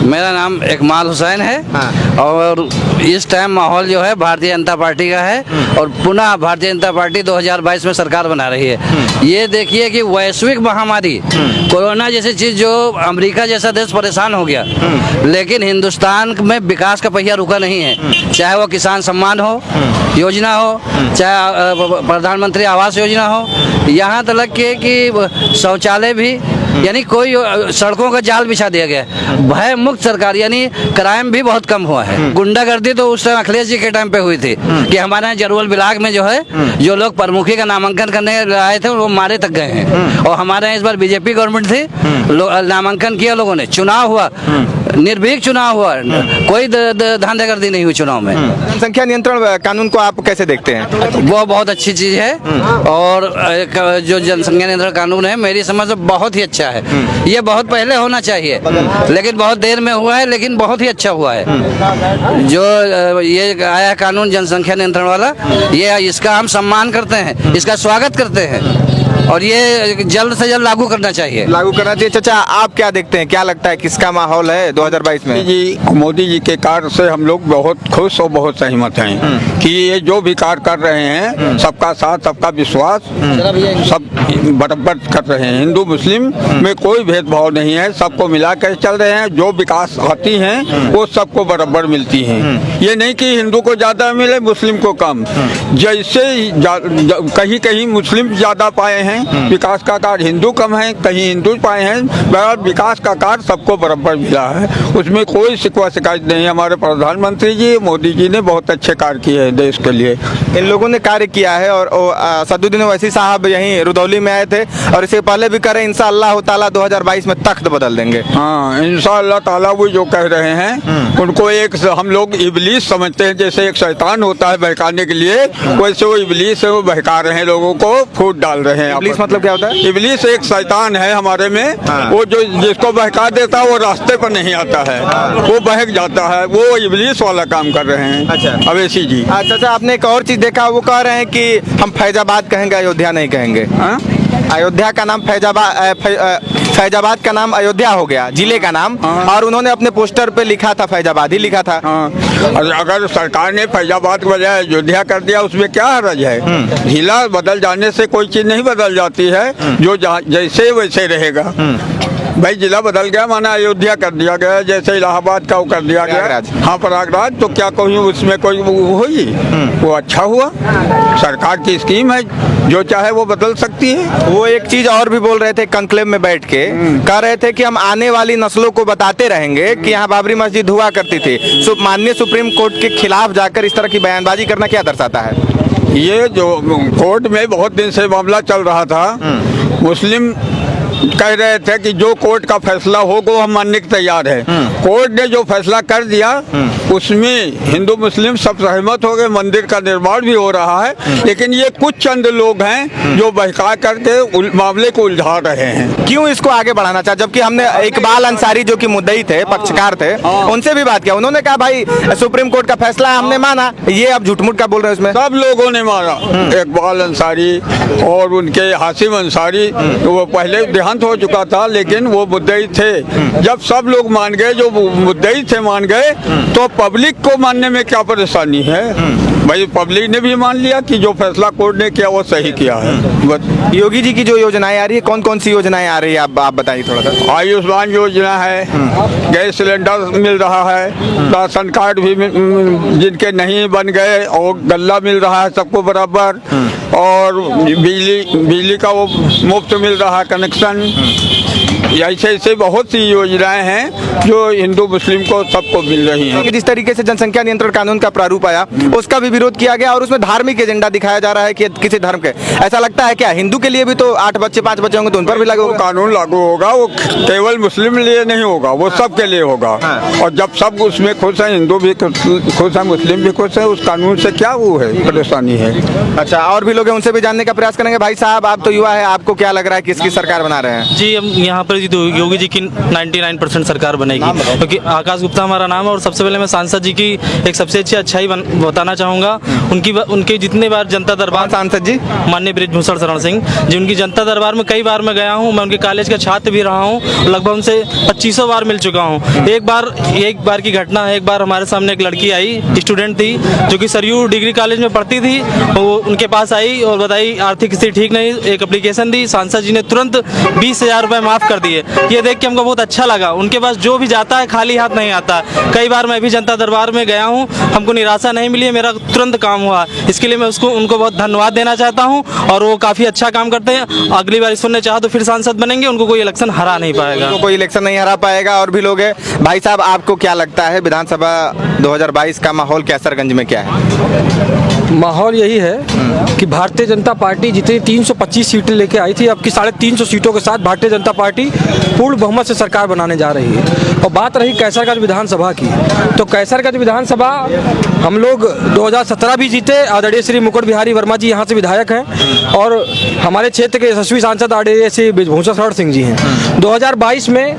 मेरा नाम इकमाल हुसैन है। हाँ। और इस टाइम माहौल जो है भारतीय जनता पार्टी का है और पुनः भारतीय जनता पार्टी 2022 में सरकार बना रही है। ये देखिए कि वैश्विक महामारी कोरोना जैसी चीज जो अमेरिका जैसा देश परेशान हो गया, लेकिन हिंदुस्तान में विकास का पहिया रुका नहीं है। चाहे वो किसान सम्मान हो योजना हो, चाहे प्रधानमंत्री आवास योजना हो, यहाँ तक के कि शौचालय भी, यानी कोई सड़कों का जाल बिछा दिया गया है। भय मुक्त सरकार, यानी क्राइम भी बहुत कम हुआ है। गुंडागर्दी तो उस टाइम अखिलेश जी के टाइम पे हुई थी कि हमारे यहाँ जरवल ब्लॉक में जो है जो लोग प्रमुखी का नामांकन करने आए थे वो मारे तक गए हैं। और हमारे यहाँ इस बार बीजेपी गवर्नमेंट थी, नामांकन किया लोगों ने, चुनाव हुआ, निर्भीक चुनाव हुआ, कोई धांधेगर्दी नहीं हुई चुनाव में। जनसंख्या नियंत्रण कानून को आप कैसे देखते हैं? वो बहुत अच्छी चीज है और जो जनसंख्या नियंत्रण कानून है मेरी समझ से बहुत ही अच्छा है। ये बहुत पहले होना चाहिए लेकिन बहुत देर में हुआ है, लेकिन बहुत ही अच्छा हुआ है जो ये आया कानून जनसंख्या नियंत्रण वाला। ये इसका हम सम्मान करते हैं, इसका स्वागत करते हैं और ये जल्द से जल्द लागू करना चाहिए। लागू करना चाहिए। चाचा आप क्या देखते हैं, क्या लगता है किसका माहौल है 2022 में? जी, मोदी जी के कार्य से हम लोग बहुत खुश और बहुत सहमत हैं कि ये जो भी कार्य कर रहे हैं, सबका साथ सबका विश्वास, सब बराबर कर रहे हैं। हिंदू मुस्लिम में कोई भेदभाव नहीं है, सबको मिला कर चल रहे हैं। जो विकास आती हैं वो सबको बराबर मिलती हैं। ये नहीं कि हिंदू को ज्यादा मिले मुस्लिम को कम। जैसे कहीं कहीं मुस्लिम ज्यादा पाए हैं विकास का कार्य, हिंदू कम है, कहीं हिंदू पाए हैं, बहरहाल विकास का कार्य सबको बराबर मिला है। उसमें कोई शिकवा शिकायत नहीं। हमारे प्रधानमंत्री जी मोदी जी ने बहुत अच्छे कार्य किए हैं देश के लिए। इन लोगों ने कार्य किया है और सदुद्दीन ओवैसी साहब यहीं रुदौली में आए थे और इससे पहले भी करें, इंशाअल्लाह ताला 2022 में तख्त बदल देंगे। हाँ, इंशाअल्लाह ताला वो जो कह रहे हैं उनको एक हम लोग इबलीस समझते हैं। जैसे एक शैतान होता है बहकाने के लिए, वैसे वो इबलीस है, वो बहका रहे हैं, लोगों को फूट डाल रहे हैं। इबलीस मतलब क्या होता है? इबलीस एक शैतान है हमारे में। वो जो जिसको बहका देता है वो रास्ते पर नहीं आता है, वो बहक जाता है। वो इबलीस वाला काम कर रहे हैं। अच्छा। अवैसी जी। अच्छा, आपने एक और चीज देखा, वो कह रहे हैं कि हम फैजाबाद कहेंगे, अयोध्या नहीं कहेंगे। अयोध्या का नाम फैजाबाद का नाम अयोध्या हो गया, जिले का नाम। और उन्होंने अपने पोस्टर पे लिखा था फैजाबाद ही लिखा था। अगर सरकार ने फैजाबाद के बजाय अयोध्या कर दिया उसमें क्या हर्ज है? जिला बदल जाने से कोई चीज नहीं बदल जाती है, जो जैसे वैसे रहेगा। भाई जिला बदल गया माना अयोध्या कर दिया गया, जैसे इलाहाबाद का वो कर दिया गया। हाँ, प्रयागराज, तो क्या कोई उसमें कोई हुई? वो अच्छा हुआ। सरकार की स्कीम है, जो चाहे वो बदल सकती है। वो एक चीज और भी बोल रहे थे कंक्लेव में बैठ के, कह रहे थे कि हम आने वाली नस्लों को बताते रहेंगे कि यहाँ बाबरी मस्जिद हुआ करती थी। माननीय सुप्रीम कोर्ट के खिलाफ जाकर इस तरह की बयानबाजी करना क्या दर्शाता है? ये जो कोर्ट में बहुत दिन से मामला चल रहा था, मुस्लिम कह रहे थे कि जो कोर्ट का फैसला हो वो हम मानने के तैयार है। कोर्ट ने जो फैसला कर दिया उसमें हिंदू मुस्लिम सब सहमत हो गए, मंदिर का निर्माण भी हो रहा है। लेकिन ये कुछ चंद लोग हैं जो बहका करके मामले को उलझा रहे हैं। क्यों इसको आगे बढ़ाना चाहा? जबकि हमने इकबाल अंसारी जो कि मुद्दई थे, पक्षकार थे, उनसे भी बात किया। उन्होंने कहा भाई सुप्रीम कोर्ट का फैसला हमने माना। ये अब झूठ-मूठ का बोल रहे हैं उसमें? सब लोगों ने माना। इकबाल अंसारी और उनके हासिम अंसारी, वो पहले देहांत हो चुका था लेकिन वो मुद्दई थे। जब सब लोग मान गए, जो मुद्दई थे मान गए, तो पब्लिक को मानने में क्या परेशानी है? भाई पब्लिक ने भी मान लिया कि जो फैसला कोर्ट ने किया वो सही किया है। बस। योगी जी की जो योजनाएं आ रही है, कौन कौन सी योजनाएं आ रही है आप बताइए थोड़ा सा। आयुष्मान योजना है, गैस सिलेंडर मिल रहा है, राशन कार्ड भी जिनके नहीं बन गए और गल्ला मिल रहा है सबको बराबर, और बिजली का वो मुफ्त मिल रहा है कनेक्शन। ऐसे ऐसे बहुत सी योजनाएं हैं जो हिंदू मुस्लिम को सबको मिल रही हैं। जिस तरीके से जनसंख्या नियंत्रण कानून का प्रारूप आया उसका भी विरोध किया गया और उसमें धार्मिक एजेंडा दिखाया जा रहा है कि किसी धर्म के। ऐसा लगता है क्या हिंदू के लिए भी तो 8 बच्चे 5 बच्चे होंगे तो उन पर भी लागू होगा? कानून लागू होगा, वो केवल मुस्लिम लिए नहीं होगा, वो सबके लिए होगा। और जब सब उसमें खुश है, हिंदू भी खुश है, मुस्लिम भी खुश है, उस कानून से क्या वो है परेशानी है? अच्छा, और भी लोग हैं, उनसे भी जानने का प्रयास करेंगे। भाई साहब, आप तो युवा है, आपको क्या लग रहा है किसकी सरकार बना रहे हैं? जी, हम यहाँ पर तो योगी जी की 99% सरकार बनेगी, क्योंकि आकाश गुप्ता हमारा नाम है। और सबसे पहले मैं सांसद जी की एक सबसे अच्छी अच्छाई बताना चाहूँगा। उनके जितने बार जनता दरबार, सांसद जी माननीय बृजभूषण शरण सिंह जी, उनकी जनता दरबार में कई बार मैं गया हूँ। मैं उनके कॉलेज का छात्र भी रहा हूँ, लगभग उनसे 2500 बार मिल चुका हूँ। एक बार की घटना है, एक बार हमारे सामने एक लड़की आई, स्टूडेंट थी, जो कि सरयू डिग्री कॉलेज में पढ़ती थी। वो उनके पास आई और बताई आर्थिक स्थिति ठीक नहीं, एक एप्लीकेशन दी, सांसद जी ने तुरंत 20,000 रुपये माफ़ कर दिए। ये देख के हमको बहुत अच्छा लगा। उनके पास जो भी जाता है खाली हाथ नहीं आता। कई बार मैं भी जनता दरबार में गया हूँ, हमको निराशा नहीं मिली है, मेरा तुरंत काम हुआ। इसके लिए मैं उनको बहुत धन्यवाद देना चाहता हूँ। और वो काफ़ी अच्छा काम करते हैं। अगली बार ईश्वर ने चाहा तो फिर सांसद बनेंगे, उनको कोई इलेक्शन हरा नहीं पाएगा। कोई इलेक्शन नहीं हरा पाएगा। और भी लोग हैं। भाई साहब, आपको क्या लगता है विधानसभा 2022 का माहौल कैसरगंज में क्या है? माहौल यही है कि भारतीय जनता पार्टी जितनी 325 सीटें लेके आई थी, अब की 350 सीटों के साथ भारतीय जनता पार्टी पूर्ण बहुमत से सरकार बनाने जा रही है। और बात रही कैसरगंज विधानसभा की, तो कैसरगंज विधानसभा हम लोग 2017 भी जीते। आदरणीय श्री मुकुट बिहारी वर्मा जी यहाँ से विधायक हैं और हमारे क्षेत्र के यशस्वी सांसद आदरणीय श्री बृजभूषण शरण सिंह जी हैं। 2022 में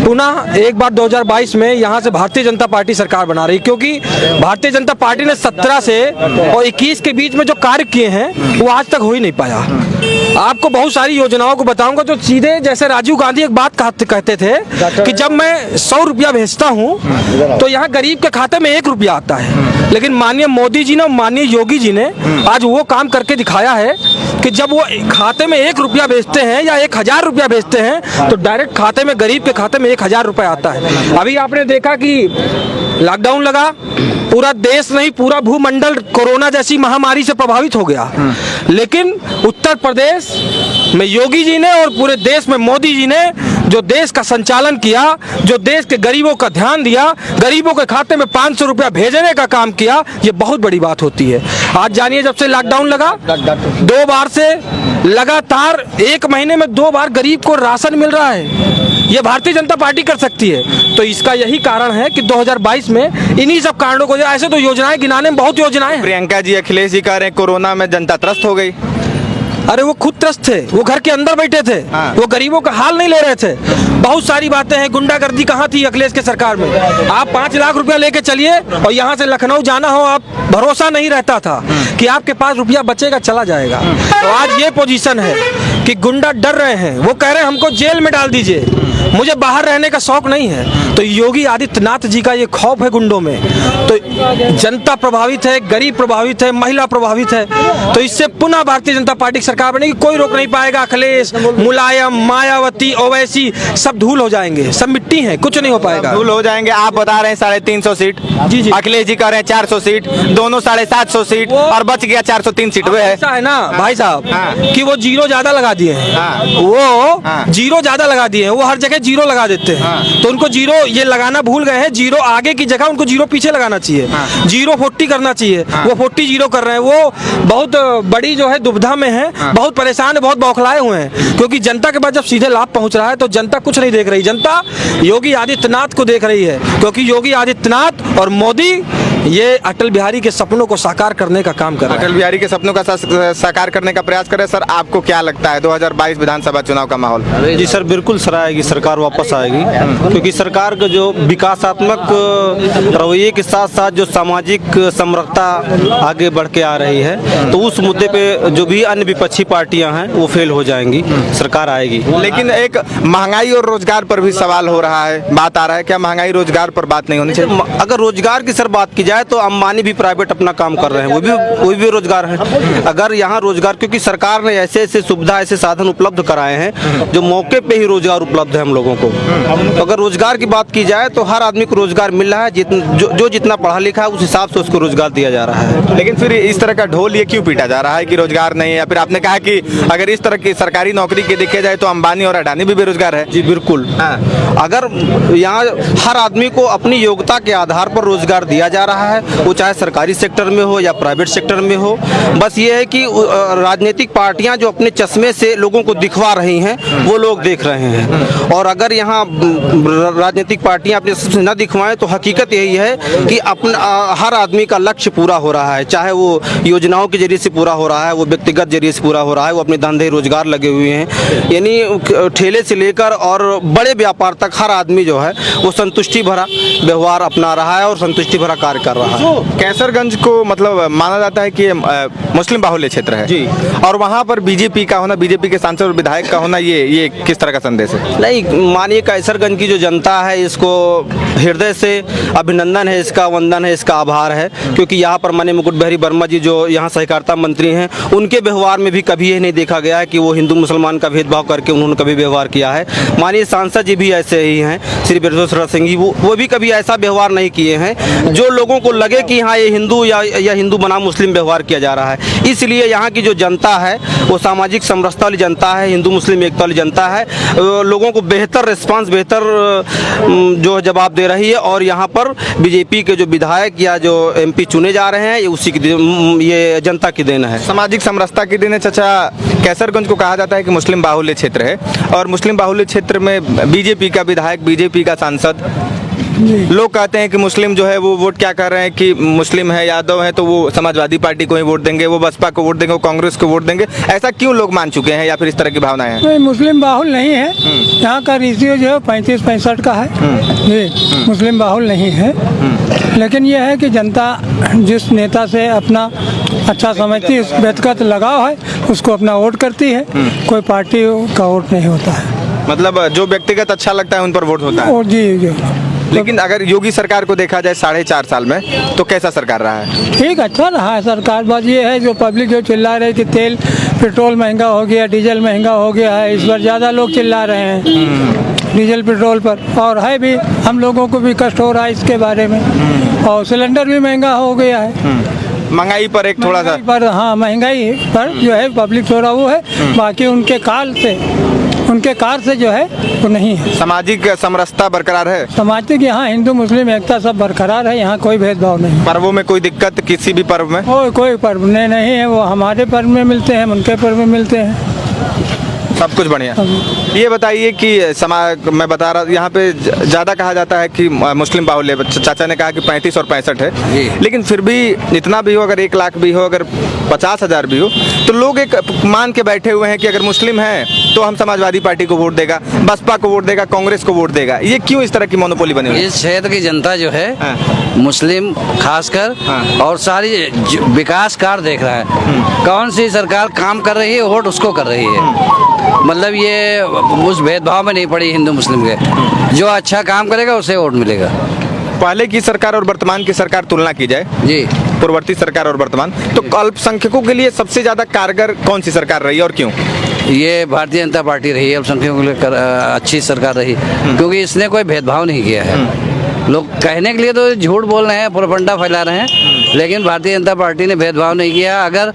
पुनः एक बार 2022 में यहाँ से भारतीय जनता पार्टी सरकार बना रही, क्योंकि भारतीय जनता पार्टी ने 17 से और 21 के बीच में जो कार्य किए हैं वो आज तक हो ही नहीं पाया। आपको बहुत सारी योजनाओं को बताऊंगा जो सीधे, जैसे राजीव गांधी एक बात कहते थे कि जब मैं 100 रुपया भेजता हूँ तो यहाँ गरीब के खाते में 1 रुपया आता है। लेकिन माननीय मोदी जी ने, माननीय योगी जी ने आज वो काम करके दिखाया है कि जब वो खाते में 1 रुपया भेजते हैं या 1000 रुपया भेजते हैं तो डायरेक्ट खाते में, गरीब के खाते में 1000 रुपया आता है। अभी आपने देखा कि लॉकडाउन लगा, पूरा देश नहीं पूरा भूमंडल कोरोना जैसी महामारी से प्रभावित हो गया। लेकिन उत्तर प्रदेश में योगी जी ने और पूरे देश में मोदी जी ने जो देश का संचालन किया, जो देश के गरीबों का ध्यान दिया, गरीबों के खाते में 500 रुपया भेजने का काम किया, ये बहुत बड़ी बात होती है। आज जानिए, जब से लॉकडाउन लगा 2 बार से लगातार 1 महीने में 2 बार गरीब को राशन मिल रहा है। ये भारतीय जनता पार्टी कर सकती है। तो इसका यही कारण है कि 2022 में इन्हीं सब कारणों को, ऐसे तो योजनाएं गिनाने में बहुत योजनाएं हैं। प्रियंका जी, अखिलेश जी कह रहे हैं कोरोना में जनता त्रस्त हो गई। अरे वो खुद त्रस्त थे, वो घर के अंदर बैठे थे। वो गरीबों का हाल नहीं ले रहे थे। बहुत सारी बातें हैं। गुंडागर्दी कहाँ थी अखिलेश के सरकार में? आप 5 लाख रुपया लेके चलिए और यहाँ से लखनऊ जाना हो, आप भरोसा नहीं रहता था कि आपके पास रुपया बचेगा, चला जाएगा। तो आज ये पोजीशन है कि गुंडा डर रहे हैं, वो कह रहे हैं हमको जेल में डाल दीजिए, मुझे बाहर रहने का शौक नहीं है। तो योगी आदित्यनाथ जी का ये खौफ है गुंडों में। तो जनता प्रभावित है, गरीब प्रभावित है, महिला प्रभावित है। तो इससे पुनः भारतीय जनता पार्टी की सरकार बनेगी, कोई रोक नहीं पाएगा। अखिलेश, मुलायम, मायावती, ओवैसी सब धूल हो जाएंगे, सब मिट्टी है, कुछ नहीं हो पाएगा। धूल हो जाएंगे। आप बता रहे हैं 350 सीट, जी। अखिलेश जी कह रहे हैं 400 सीट, दोनों 750 सीट और बच गया 403 सीट। वे ऐसा है ना भाई साहब कि वो जीरो ज्यादा लगा दिए हैं। वो जीरो ज्यादा लगा दिए हैं, वो हर जगह जीरो लगा देते हैं। तो उनको जीरो ये लगाना भूल गए हैं। जीरो आगे की जगह उनको जीरो पीछे लगाना चाहिए। जीरो 40 करना चाहिए। वो 40 जीरो कर रहे हैं। वो बहुत बड़ी जो है दुविधा में है, बहुत परेशान है, बहुत बौखलाए हुए हैं। क्योंकि जनता के पास जब सीधे लाभ पहुंच रहा है तो जनता कुछ नहीं देख रही, जनता योगी आदित्यनाथ को देख रही है। क्योंकि योगी आदित्यनाथ और मोदी ये अटल बिहारी के सपनों को साकार करने का काम कर रहे हैं। अटल बिहारी के सपनों का साकार करने का प्रयास कर रहे हैं। सर, आपको क्या लगता है 2022 विधानसभा चुनाव का माहौल? जी सर, बिल्कुल सर आएगी, सरकार वापस आएगी। क्योंकि सरकार का जो विकासात्मक रवैये के साथ साथ जो सामाजिक समरसता आगे बढ़ के आ रही है, तो उस मुद्दे पे जो भी अन्य विपक्षी पार्टियां हैं वो फेल हो जाएंगी, सरकार आएगी। लेकिन एक महंगाई और रोजगार पर भी सवाल हो रहा है, बात आ रहा है, क्या महंगाई रोजगार पर बात नहीं होनी चाहिए? अगर रोजगार की सर बात की जाए तो अंबानी भी प्राइवेट अपना काम कर रहे हैं, वो भी रोजगार है। अगर यहाँ रोजगार, क्योंकि सरकार ने ऐसे ऐसे सुविधा, ऐसे साधन उपलब्ध कराए हैं जो मौके पे ही रोजगार उपलब्ध है हम लोगों को। तो अगर रोजगार की बात की जाए तो हर आदमी को रोजगार मिल रहा है, जो जितना पढ़ा लिखा है उस हिसाब से उसको रोजगार दिया जा रहा है। लेकिन फिर इस तरह का ढोल ये क्यों पीटा जा रहा है कि रोजगार नहीं है? या फिर आपने कहा कि अगर इस तरह की सरकारी नौकरी की देखा जाए तो अंबानी और अडानी भी बेरोजगार है। जी बिल्कुल। अगर यहाँ हर आदमी को अपनी योग्यता के आधार पर रोजगार दिया जा रहा है, वो चाहे सरकारी सेक्टर में हो या प्राइवेट सेक्टर में हो। बस ये है कि राजनीतिक पार्टियां जो अपने चश्मे से लोगों को दिखवा रही हैं वो लोग देख रहे हैं। और अगर यहाँ राजनीतिक राजनीतिक पार्टियां अपने सबसे न दिखवाएं तो हकीकत यही है कि अपना हर आदमी का लक्ष्य पूरा हो रहा है, चाहे वो योजनाओं के जरिए से पूरा हो रहा है, वो व्यक्तिगत जरिए से पूरा हो रहा है, वो अपने धंधे रोजगार लगे हुए हैं। यानी ठेले से लेकर और बड़े व्यापार तक हर आदमी जो है वो संतुष्टि भरा व्यवहार अपना रहा है और संतुष्टि भरा कार्य कर रहा है। कैसरगंज को मतलब माना जाता है कि मुस्लिम बाहुल्य क्षेत्र है जी। और वहाँ पर बीजेपी का होना, बीजेपी के सांसद और विधायक का होना, ये किस तरह का संदेश है? नहीं, मानिए कैसरगंज की जो जनता है इसको हृदय से अभिनंदन है, इसका वंदन है, इसका आभार है, क्योंकि यहाँ पर माननीय मुकुट बिहारी वर्मा जी जो यहाँ सहकारिता मंत्री हैं, उनके व्यवहार में भी कभी ये नहीं देखा गया है कि वो हिंदू मुसलमान का भेदभाव करके उन्होंने कभी व्यवहार किया है। माननीय सांसद जी भी ऐसे ही हैं, श्री बिरजोत्सव सिंह जी, वो भी कभी ऐसा व्यवहार नहीं किए हैं जो लोगों को लगे कि हाँ ये हिंदू या हिंदू बनाम मुस्लिम व्यवहार किया जा रहा है। इसलिए यहाँ की जो जनता है वो सामाजिक समरसता वाली जनता है, हिंदू मुस्लिम एकता वाली जनता है, लोगों को बेहतर रिस्पांस, बेहतर जो जवाब दे रही है। और यहाँ पर बीजेपी के जो विधायक या जो एमपी चुने जा रहे हैं ये उसी की ये जनता की देन है, सामाजिक समरसता की दिन है। चाचा, कैसरगंज को कहा जाता है कि मुस्लिम बाहुल्य क्षेत्र है और मुस्लिम बाहुल्य क्षेत्र में बीजेपी का विधायक, बीजेपी का सांसद, लोग कहते हैं कि मुस्लिम जो है वो वोट क्या कर रहे हैं कि मुस्लिम है, यादव है तो वो समाजवादी पार्टी को ही वोट देंगे, वो बसपा को वोट देंगे, वो कांग्रेस को वोट देंगे। ऐसा क्यों लोग मान चुके हैं या फिर इस तरह की भावनाएं हैं? नहीं, मुस्लिम बाहुल नहीं है। यहाँ का रेशियो जो है 35-65 का है जी, मुस्लिम बाहुल नहीं है। लेकिन यह है कि जनता जिस नेता से अपना अच्छा समझती है, उस व्यक्तिगत लगाव है, उसको अपना वोट करती है। कोई पार्टी का वोट नहीं होता है, मतलब जो व्यक्तिगत अच्छा लगता है उन पर वोट होता है। और जी। लेकिन अगर योगी सरकार को देखा जाए 4.5 साल में, तो कैसा सरकार रहा है? ठीक, अच्छा रहा है सरकार। बात ये है जो पब्लिक जो चिल्ला रही कि तेल पेट्रोल महंगा हो गया, डीजल महंगा हो गया है, इस बार ज़्यादा लोग चिल्ला रहे हैं डीजल पेट्रोल पर, और है भी, हम लोगों को भी कष्ट हो रहा है इसके बारे में। और सिलेंडर भी महंगा हो गया है, महंगाई पर एक थोड़ा सा पर, हाँ महंगाई पर जो है पब्लिक थोड़ा वो है, बाकी उनके कार से जो है वो नहीं है। सामाजिक समरसता बरकरार है, सामाजिक यहाँ हिंदू मुस्लिम एकता सब बरकरार है, यहाँ कोई भेदभाव नहीं। पर्वों में कोई दिक्कत किसी भी पर्व में? कोई पर्व नहीं है, वो हमारे पर्व में मिलते हैं, उनके पर्व में मिलते हैं, सब कुछ बढ़िया। ये बताइए कि मैं बता रहा, यहाँ पे ज़्यादा कहा जाता है कि मुस्लिम बाहुल्य, चाचा ने कहा कि 35 और 65 है, लेकिन फिर भी इतना भी हो, अगर 1 लाख भी हो, अगर 50,000 भी हो, तो लोग एक मान के बैठे हुए हैं कि अगर मुस्लिम है तो हम समाजवादी पार्टी को वोट देगा, बसपा को वोट देगा, कांग्रेस को वोट देगा। ये क्यों इस तरह की मोनोपोली बनी हुई है? इस क्षेत्र की जनता जो है मुस्लिम खासकर और सारी विकास कार्य देख रहा है, कौन सी सरकार काम कर रही है वोट उसको कर रही है। मतलब ये उस भेदभाव में नहीं पड़ी हिंदू मुस्लिम के, जो अच्छा काम करेगा उसे वोट मिलेगा। पहले की सरकार और वर्तमान की सरकार तुलना की जाए जी, पूर्ववर्ती सरकार और वर्तमान, तो अल्पसंख्यकों के लिए सबसे ज़्यादा कारगर कौन सी सरकार रही और क्यों? ये भारतीय जनता पार्टी रही है, अल्पसंख्यकों के लिए अच्छी सरकार रही, क्योंकि इसने कोई भेदभाव नहीं किया है। लोग कहने के लिए तो झूठ बोल रहे हैं, प्रोपगंडा फैला रहे हैं, लेकिन भारतीय जनता पार्टी ने भेदभाव नहीं किया। अगर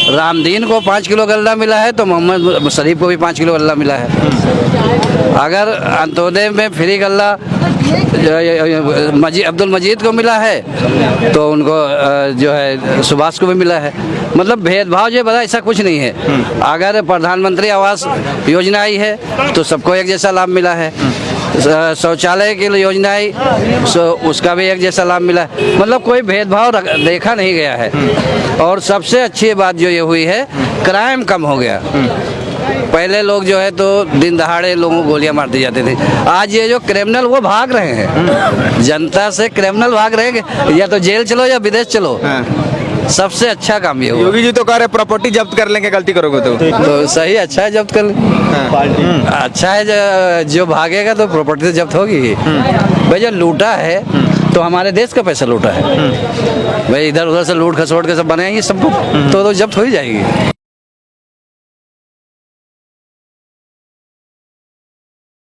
रामदीन को 5 किलो गल्ला मिला है तो मोहम्मद शरीफ को भी 5 किलो गल्ला मिला है। अगर अंत्योदय में फ्री गल्ला अब्दुल मजीद को मिला है तो उनको जो है सुभाष को भी मिला है। मतलब भेदभाव जो बता ऐसा कुछ नहीं है। अगर प्रधानमंत्री आवास योजना आई है तो सबको एक जैसा लाभ मिला है, शौचालय की योजना आई उसका भी एक जैसा लाभ मिला है। मतलब कोई भेदभाव देखा नहीं गया है। और सबसे अच्छी बात जो ये हुई है, क्राइम कम हो गया। पहले लोग जो है तो दिन दहाड़े लोगों को गोलियां मार दी जाती थी, आज ये जो क्रिमिनल वो भाग रहे हैं, जनता से क्रिमिनल भाग रहे हैं, या तो जेल चलो या विदेश चलो। सबसे अच्छा काम ये हुआ। योगी जी तो कह रहे प्रॉपर्टी जब्त कर लेंगे गलती करोगे तो सही, अच्छा है जब्त कर लें। अच्छा है, जो भागेगा तो प्रॉपर्टी तो जब्त होगी भाई। जो लूटा है तो हमारे देश का पैसा लूटा है भाई, इधर उधर से लूट खसोट के सब बनाएंगे सबको तो जब्त हो ही जाएगी।